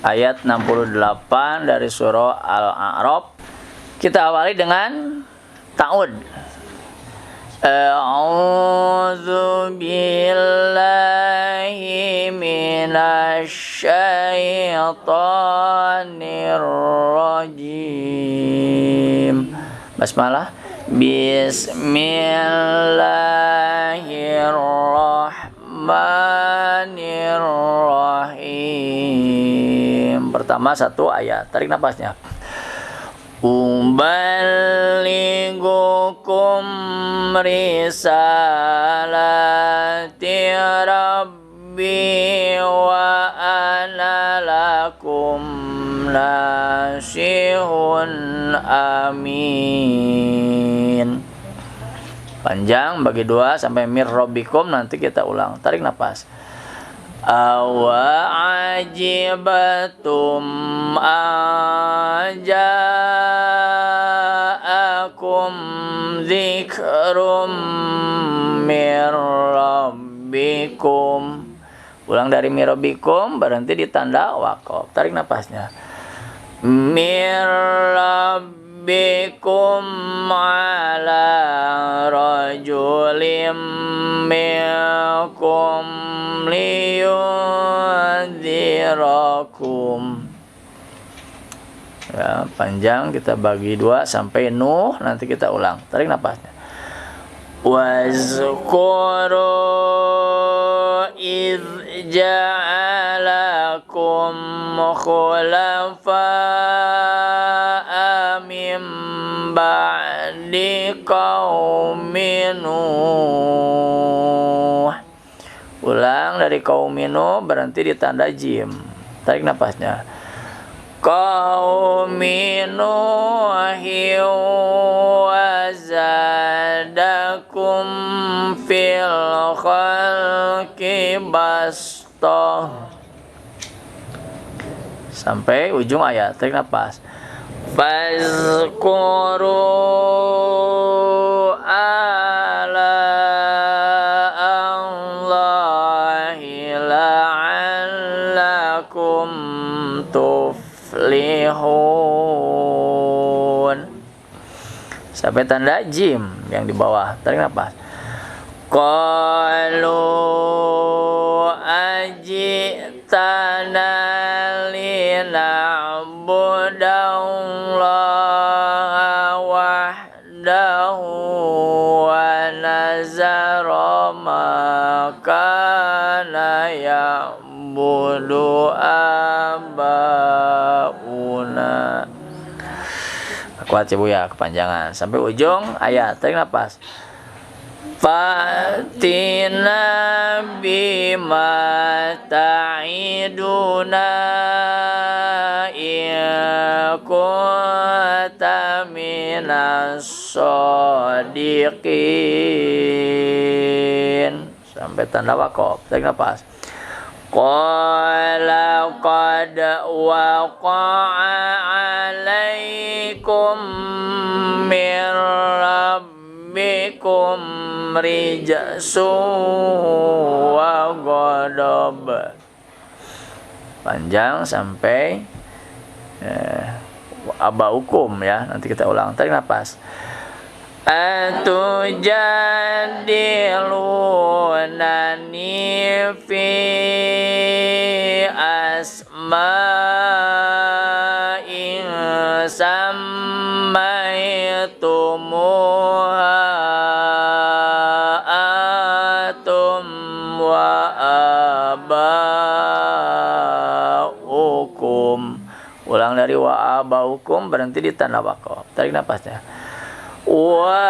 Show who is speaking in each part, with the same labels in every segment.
Speaker 1: ayat 68 dari surah Al-A'raf. Kita awali dengan ta'ud. A'udzu billahi minasy syaithanir rajim. Basmalah. Bismillahirrahmanirrahim. Pertama satu ayat, tarik napasnya. Uballighukum risalati rabbi wa ana lakum nasihun amin. Panjang bagi dua sampai mir rabbikum, nanti kita ulang. Tarik nafas. Awa ajibatum aja'akum dzikrum mir rabbikum. Ulang dari mir rabbikum, berhenti di tanda waqaf. Tarik nafasnya. Mir rabbikum ala rajulim minkum liyunzirakum. Ya, panjang, kita bagi dua sampai Nuh, nanti kita ulang. Tarik nafasnya. Wazkuru idz ja'alakum khulafa'a min ba'di qaumin Nuh. Ulang dari qaumin Nuh, berhenti di tanda jim. Tarik nafasnya. Qaumin Nuhi wa zadakum fil khalqi basta. Sampai ujung ayat, tarik nafas. Fazkuru ala Allahi la'allakum tuflihun. Sampai tanda jim yang di bawah, tarik nafas. Qalu ajitana lina'budallaha wahdahu wa nazara ma kana ya'budu abauna. Kuat ibu ya, kepanjangan sampai ujung ayat, tarik nafas. Fatina bima ta'iduna in kunta minas shadiqin. Sampai tanda waqaf, tarik nafas. Qala qad waqa'a alaikum min rabbikum rijsu wa ghadab. Panjang sampai abaukum ya, nanti kita ulang. Tarik nafas. Atujadilunani fi asma'in sammaitumuha atum wa abaukum. Ulang dari wa abaukum, berhenti di tanda waqaf. Tarik nafasnya. Wa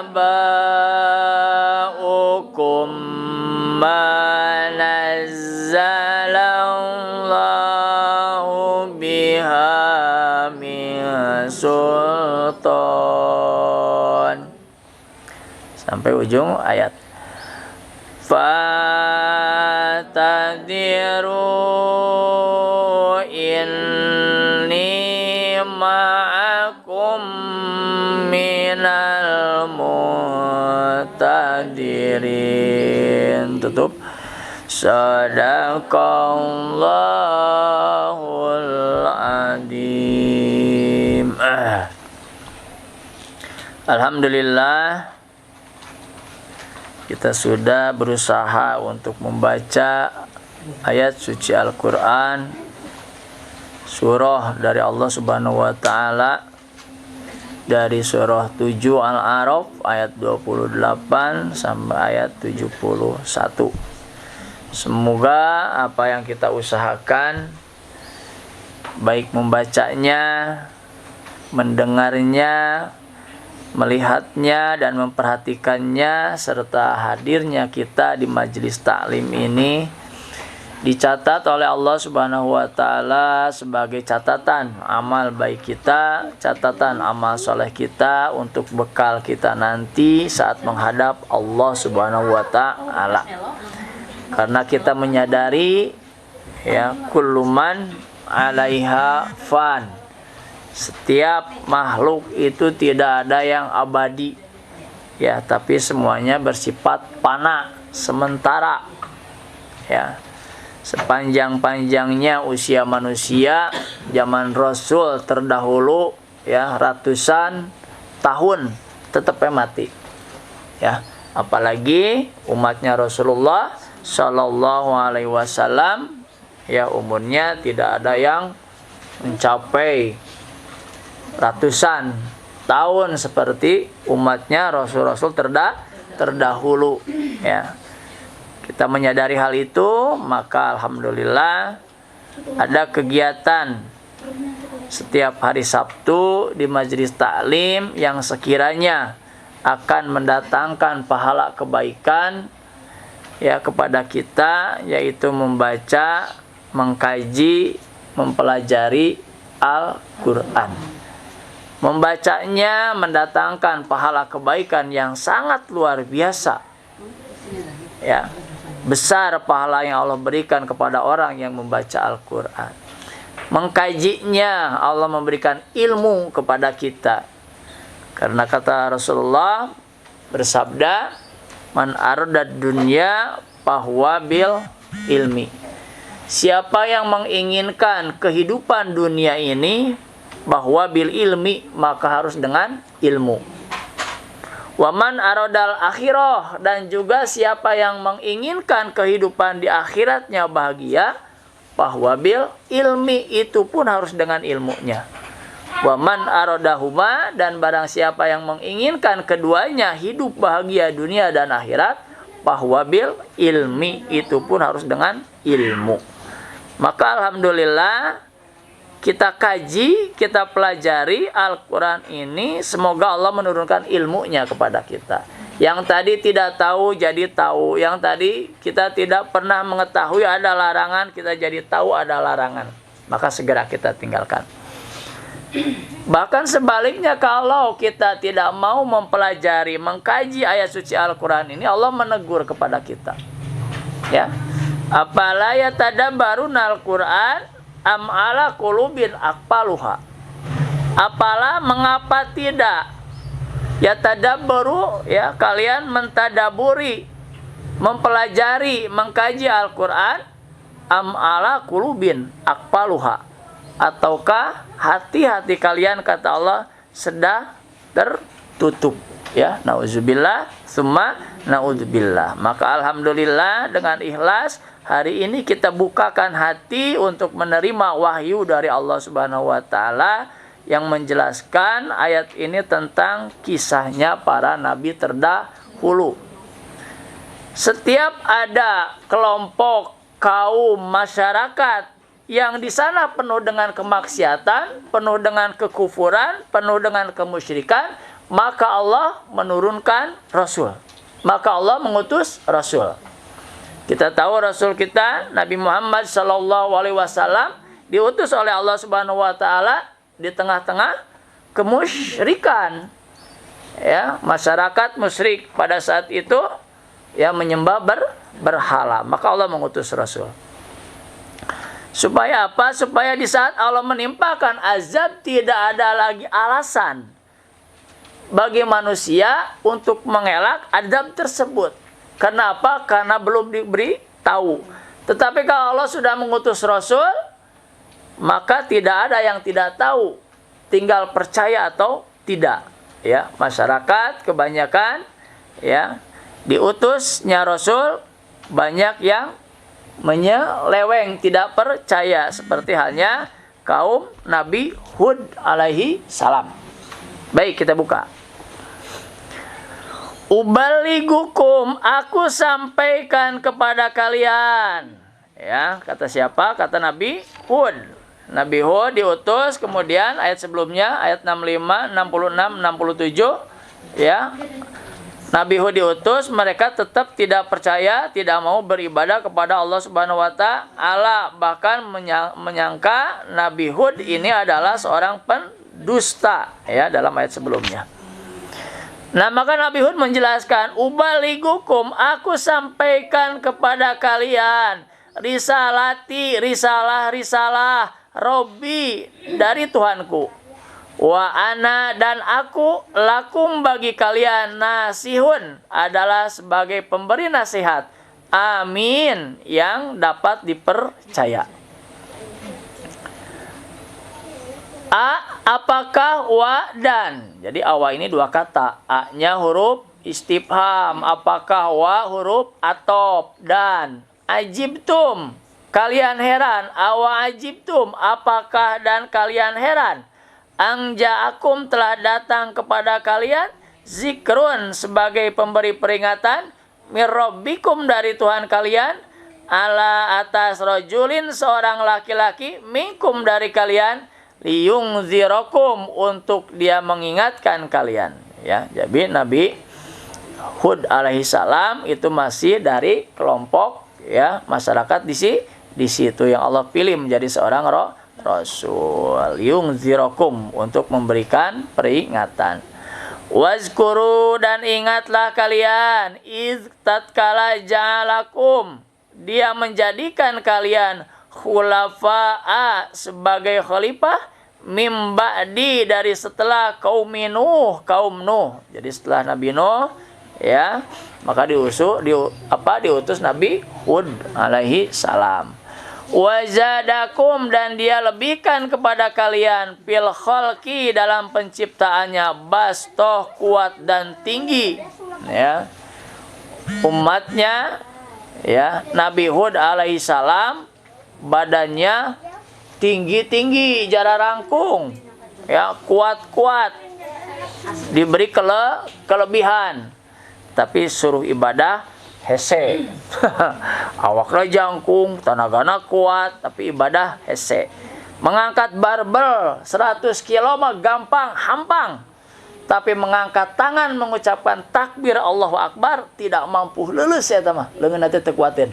Speaker 1: abaukum ma nazzalallahu biha min sultan. Sampai ujung ayat. Fatadiru inni ma'akum minal mu'tadirin. Tutup. Sadaqallahul Azim. Alhamdulillah, kita sudah berusaha untuk membaca ayat suci Al-Quran, surah dari Allah Subhanahu wa Ta'ala, dari surah 7 Al-A'raf ayat 28 sampai ayat 71. Semoga apa yang kita usahakan, baik membacanya, mendengarnya, melihatnya, dan memperhatikannya, serta hadirnya kita di majelis taklim ini, dicatat oleh Allah Subhanahu wa Ta'ala sebagai catatan amal baik kita, catatan amal soleh kita untuk bekal kita nanti saat menghadap Allah Subhanahu wa Ta'ala. Karena kita menyadari, ya, kulluman 'alaiha fan. Setiap makhluk itu tidak ada yang abadi, ya, tapi semuanya bersifat fana, sementara, ya. Sepanjang-panjangnya usia manusia, zaman Rasul terdahulu, ya, ratusan tahun tetap mati, ya. Apalagi umatnya Rasulullah Shallallahu Alaihi Wasallam, ya, umurnya tidak ada yang mencapai ratusan tahun seperti umatnya Rasul-Rasul terdahulu, ya. Kita menyadari hal itu, maka alhamdulillah ada kegiatan setiap hari Sabtu di majelis taklim yang sekiranya akan mendatangkan pahala kebaikan, ya, kepada kita, yaitu membaca, mengkaji, mempelajari Al-Quran. Membacanya mendatangkan pahala kebaikan yang sangat luar biasa, ya. Besar pahala yang Allah berikan kepada orang yang membaca Al-Quran. Mengkajinya, Allah memberikan ilmu kepada kita. Karena kata Rasulullah bersabda, man aradad dunya fahuwa bil ilmi. Siapa yang menginginkan kehidupan dunia ini, bahwa bil ilmi, maka harus dengan ilmu. Waman aradal akhirah, dan juga siapa yang menginginkan kehidupan di akhiratnya bahagia, bahwa bil ilmi, itu pun harus dengan ilmunya. Waman aradahuma, dan barang siapa yang menginginkan keduanya hidup bahagia dunia dan akhirat, bahwa bil ilmi, itu pun harus dengan ilmu. Maka alhamdulillah, kita kaji, kita pelajari Al-Quran ini, semoga Allah menurunkan ilmunya kepada kita. Yang tadi tidak tahu jadi tahu, yang tadi kita tidak pernah mengetahui ada larangan, kita jadi tahu ada larangan, maka segera kita tinggalkan. Bahkan sebaliknya, kalau kita tidak mau mempelajari, mengkaji ayat suci Al-Quran ini, Allah menegur kepada kita, ya, apala yatadabbaruna Al-Quran am ala qulubin aqpaluha. Apalah, mengapa tidak, ya, tadabbaru, ya, kalian mentadaburi, mempelajari, mengkaji Al-Quran, am ala qulubin aqpaluha, ataukah hati-hati kalian, kata Allah, sudah tertutup, ya, nauzubillah summa naudzubillah. Maka alhamdulillah, dengan ikhlas hari ini kita bukakan hati untuk menerima wahyu dari Allah Subhanahu wa Ta'ala yang menjelaskan ayat ini tentang kisahnya para nabi terdahulu. Setiap ada kelompok, kaum, masyarakat yang di sana penuh dengan kemaksiatan, penuh dengan kekufuran, penuh dengan kemusyrikan, maka Allah menurunkan Rasul. Maka Allah mengutus Rasul. Kita tahu Rasul kita Nabi Muhammad SAW diutus oleh Allah Subhanahu wa Ta'ala di tengah-tengah kemusyrikan, ya, masyarakat musyrik pada saat itu, ya, menyembah berhala. Maka Allah mengutus Rasul. Supaya apa? Supaya di saat Allah menimpakan azab, tidak ada lagi alasan bagi manusia untuk mengelak azab tersebut. Kenapa? Karena belum diberi tahu. Tetapi kalau Allah sudah mengutus Rasul, maka tidak ada yang tidak tahu, tinggal percaya atau tidak. Ya, masyarakat kebanyakan ya diutusnya Rasul banyak yang menyeleweng, tidak percaya, seperti halnya kaum Nabi Hud alaihi salam. Baik, kita buka. Ubaligukum, aku sampaikan kepada kalian. Ya, kata siapa? Kata Nabi Hud. Nabi Hud diutus, kemudian ayat sebelumnya, ayat 65, 66, 67, ya. Nabi Hud diutus, mereka tetap tidak percaya, tidak mau beribadah kepada Allah Subhanahu wa taala, bahkan menyangka Nabi Hud ini adalah seorang pendusta, ya, dalam ayat sebelumnya. Nah, maka Nabi Hud menjelaskan, ubaligukum, aku sampaikan kepada kalian risalati, risalah Robbi, dari Tuhanku. Wa ana, dan aku, lakum, bagi kalian, nasihun, adalah sebagai pemberi nasihat, amin, yang dapat dipercaya. Apakah, wa, dan. Jadi awa ini dua kata. A-nya huruf istifham, apakah, wa huruf atop, dan. Ajibtum, kalian heran. Awa ajibtum, apakah dan kalian heran. Angja'akum, telah datang kepada kalian, zikrun, sebagai pemberi peringatan, mirrabbikum, dari Tuhan kalian, ala, atas, rajulin, seorang laki-laki, minkum, dari kalian, liyungzirakum, untuk dia mengingatkan kalian. Ya, jadi Nabi Hud alaihi salam itu masih dari kelompok, ya, masyarakat di situ yang Allah pilih menjadi seorang Rasul, yungzirakum, untuk memberikan peringatan. Wazkuru, dan ingatlah kalian, iz tatkala ja'alakum, dia menjadikan kalian, khulafa'a, sebagai khalifah, mim ba'di, dari setelah kaum Nuh. Jadi setelah Nabi Nuh, ya, maka diutus Nabi Hud alaihi salam. Wazadakum, dan dia lebihkan kepada kalian, fil khalqi, dalam penciptaannya, bastoh, kuat dan tinggi. Ya, umatnya, ya, Nabi Hud alaihi salam, badannya tinggi-tinggi, jara rangkung, ya, kuat-kuat, diberi kelebihan, tapi suruh ibadah hese. Awaknya jangkung, tenagana kuat, tapi ibadah hese. Mengangkat barbel 100 kilo mah gampang, hampang. Tapi mengangkat tangan mengucapkan takbir Allahu Akbar tidak mampu, lulus ya mah, leungeun teh teu kuatin.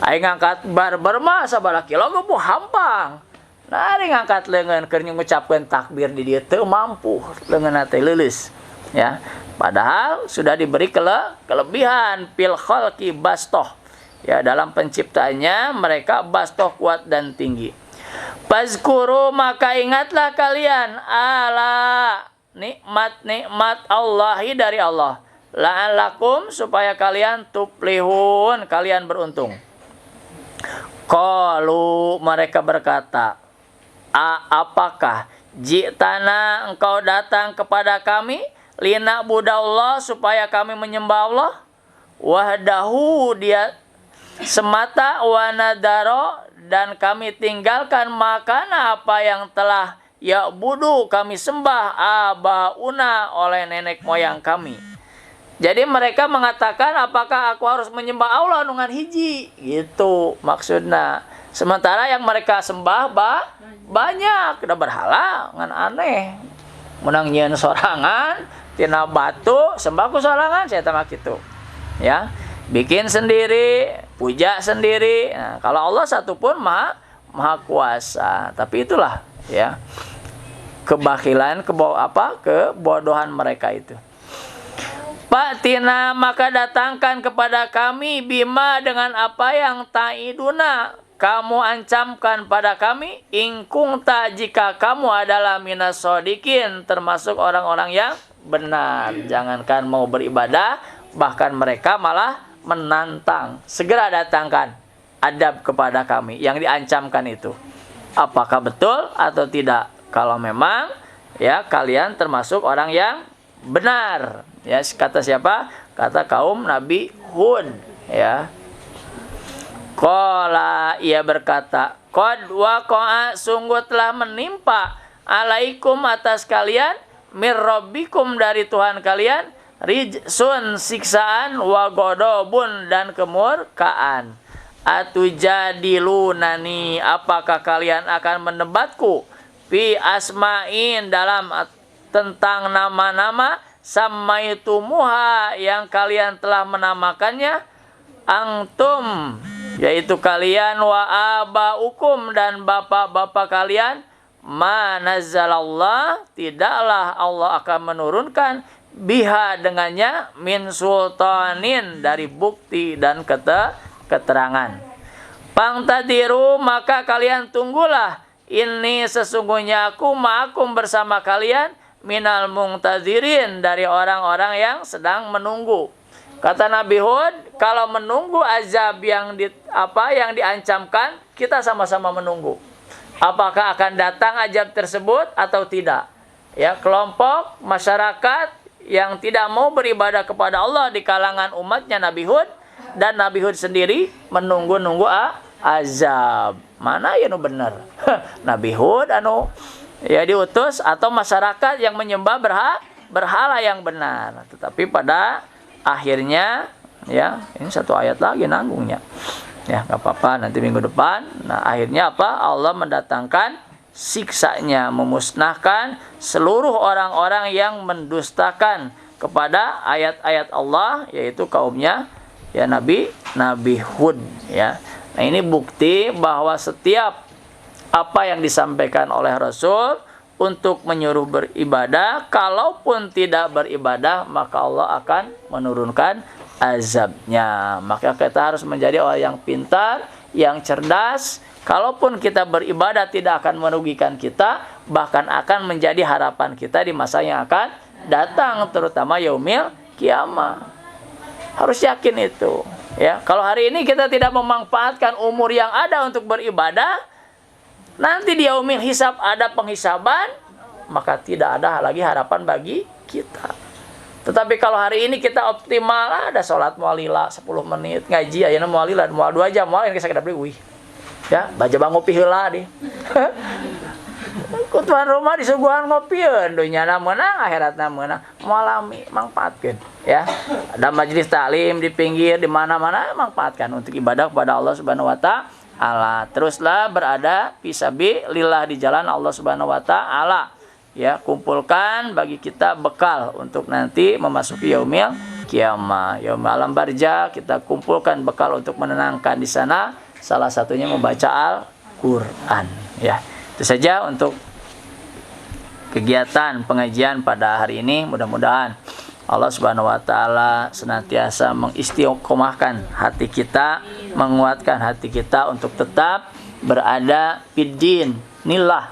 Speaker 1: Aing ngangkat barbel mah sabaraha kilo geupuh hampang. Nah, ari ngangkat leungeun keur ngucapkeun takbir di dieu teu mampu, leungeun teh lulus. Ya, padahal sudah diberi kelebihan, fil khalqi bastoh, ya, dalam penciptaannya mereka bastoh, kuat dan tinggi. Fazkuru, maka ingatlah kalian, ala, nikmat Allahi, dari Allah, la'alakum, supaya kalian tuflihun, kalian beruntung. Qalu, mereka berkata, apakah jitana, engkau datang kepada kami, lina budallah, supaya kami menyembah Allah, wahdahu, dia semata, wanadaro, dan kami tinggalkan makana, apa yang telah ya'budu, kami sembah, abauna, oleh nenek moyang kami. Jadi mereka mengatakan, apakah aku harus menyembah Allah nungan hiji, gitu maksudnya. Sementara yang mereka sembah banyak, udah berhala, ngan aneh, menang nyeun sorangan tina batu, sembah ku sorangan, saya tamak gitu. Ya, bikin sendiri, puja sendiri. Nah, kalau Allah satu pun maha kuasa. Tapi itulah, ya, kebakilan, kebodohan mereka itu. Fatina, maka datangkan kepada kami, bima, dengan apa yang ta'iduna, kamu ancamkan pada kami, ingkungta, jika kamu adalah minas shodikin, termasuk orang-orang yang benar. Jangankan mau beribadah, bahkan mereka malah menantang. Segera datangkan adab kepada kami yang diancamkan itu. Apakah betul atau tidak? Kalau memang ya kalian termasuk orang yang benar. Ya, kata siapa? Kata kaum Nabi Hud, ya. Qala, ia berkata, qad waqa'a, sungguh telah menimpa alaikum atas kalian mir rabbikum dari Tuhan kalian rijsun, siksaan, wa ghadabun, dan kemurkaan. Atujadilunani, apakah kalian akan mendebatku fi asma'in, dalam tentang nama-nama samaitumuha yang kalian telah menamakannya, antum, yaitu kalian, wa abaukum, dan bapak-bapak kalian, ma nazzalallah, tidaklah Allah akan menurunkan, biha, dengannya, min sultanin, dari bukti dan keterangan. Pangtadiru, maka kalian tunggulah, ini sesungguhnya aku ma'akum, bersama kalian, minal mungtazirin, dari orang-orang yang sedang menunggu. Kata Nabi Hud, kalau menunggu azab yang diancamkan, kita sama-sama menunggu. Apakah akan datang azab tersebut atau tidak? Ya, kelompok masyarakat yang tidak mau beribadah kepada Allah di kalangan umatnya Nabi Hud, dan Nabi Hud sendiri menunggu-nunggu azab. Mana yang benar? Nabi Hud ya diutus, atau masyarakat yang menyembah berhala yang benar. Tetapi pada akhirnya, ya, ini satu ayat lagi nanggungnya. Ya, nggak apa-apa, nanti minggu depan. Nah, akhirnya apa? Allah mendatangkan siksanya, memusnahkan seluruh orang-orang yang mendustakan kepada ayat-ayat Allah, yaitu kaumnya ya Nabi Hud, ya. Nah, ini bukti bahwa setiap apa yang disampaikan oleh Rasul untuk menyuruh beribadah, kalaupun tidak beribadah, maka Allah akan menurunkan azabnya. Maka kita harus menjadi orang yang pintar, yang cerdas. Kalaupun kita beribadah tidak akan merugikan kita, bahkan akan menjadi harapan kita di masa yang akan datang, terutama yaumil kiamah. Harus yakin itu, ya. Kalau hari ini kita tidak memanfaatkan umur yang ada untuk beribadah, nanti di yaumil hisab ada penghisaban, maka tidak ada lagi harapan bagi kita. Tetapi kalau hari ini kita optimal, ada sholat mualila 10 menit, ngaji ayeuna mualila mual 2 jam, mual yang kita beli wih. Ya, baca ngopi heula di. Ku tuan rumah disuguhan ngopieun, dunyana meunang, akhiratna meunang. Moalami mangpaatkeun, ya. Ada majelis taklim di pinggir, di mana-mana, manfaatkan untuk ibadah kepada Allah Subhanahu wa ta'ala. Teruslah berada fisabilillah, di jalan Allah Subhanahu wa ta'ala. Ya, kumpulkan bagi kita bekal untuk nanti memasuki yaumil kiamah. Yaumil alam barzah, kita kumpulkan bekal untuk menenangkan di sana. Salah satunya membaca Al-Qur'an, ya. Itu saja untuk kegiatan pengajian pada hari ini. Mudah-mudahan Allah Subhanahu wa ta'ala senantiasa mengistiqomahkan hati kita, menguatkan hati kita untuk tetap berada fiddin nillah,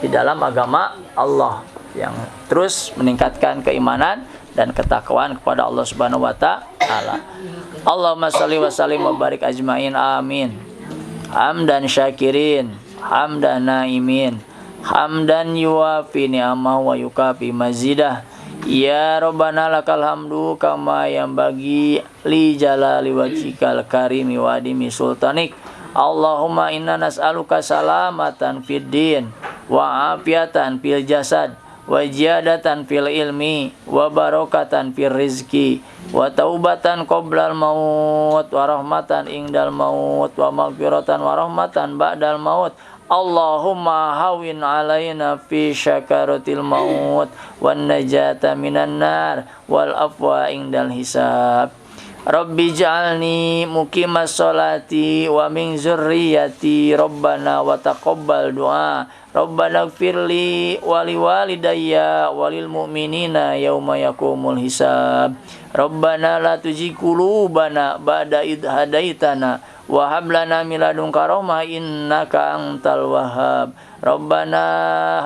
Speaker 1: di dalam agama Allah, yang terus meningkatkan keimanan dan ketakwaan kepada Allah Subhanahu wa ta'ala. Allahumma shalli wa sallim wa barik ajmain, amin. Hamdan syakirin, hamdan naimin, hamdan yuwafi ni'amah wa yukafi mazidah. Ya Rabbana lakal hamdu kama yang bagi li jalali wajhikal karimi wa adimi sultanik. Allahumma inna nas'aluka salamatan fid din wa afiatan fil jasad wa ziyadatan fil ilmi wa barakatan fil rizki wa taubatan qoblal maut wa rahmatan indal maut wa maghfiratan wa rahmatan ba'dal maut. Allahumma hawin alaina fi syakaratil maut wan najata minan nar wal afwa indal hisab. Rabbi ja'alni muqimas sholati wa min zurriyyati Rabbana wa taqabbal du'a. Rabbana gfirli wali walidayya walil mu'minina yauma yakumul hisab. Rabbana la tuzigh qulubana ba'da idh hadaitana wa hab lana min ladunka rahmah innaka antal wahhab. Rabbana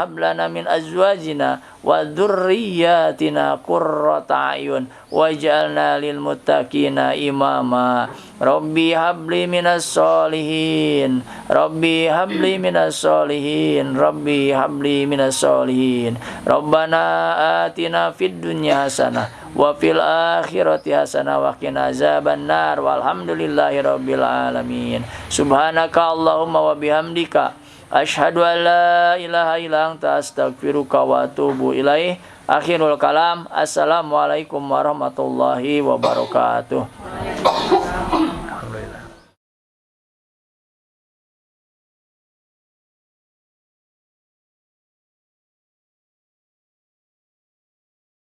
Speaker 1: hab lana min azwajina wa dzurriyyatina qurrata a'yun waj'alna lil muttaqina imama. Rabbi habli minas solihin, Rabbi habli minas solihin, Rabbi habli minas solihin. Rabbana atina fid dunya hasanah wa fil akhirati hasanah wa qina azabannar walhamdulillahi rabbil alamin. Subhanaka Allahumma wa bihamdika asyhadu an la ilaha illa anta astaghfiruka wa atubu ilaih. Akhirul kalam. Assalamualaikum warahmatullahi wabarakatuh.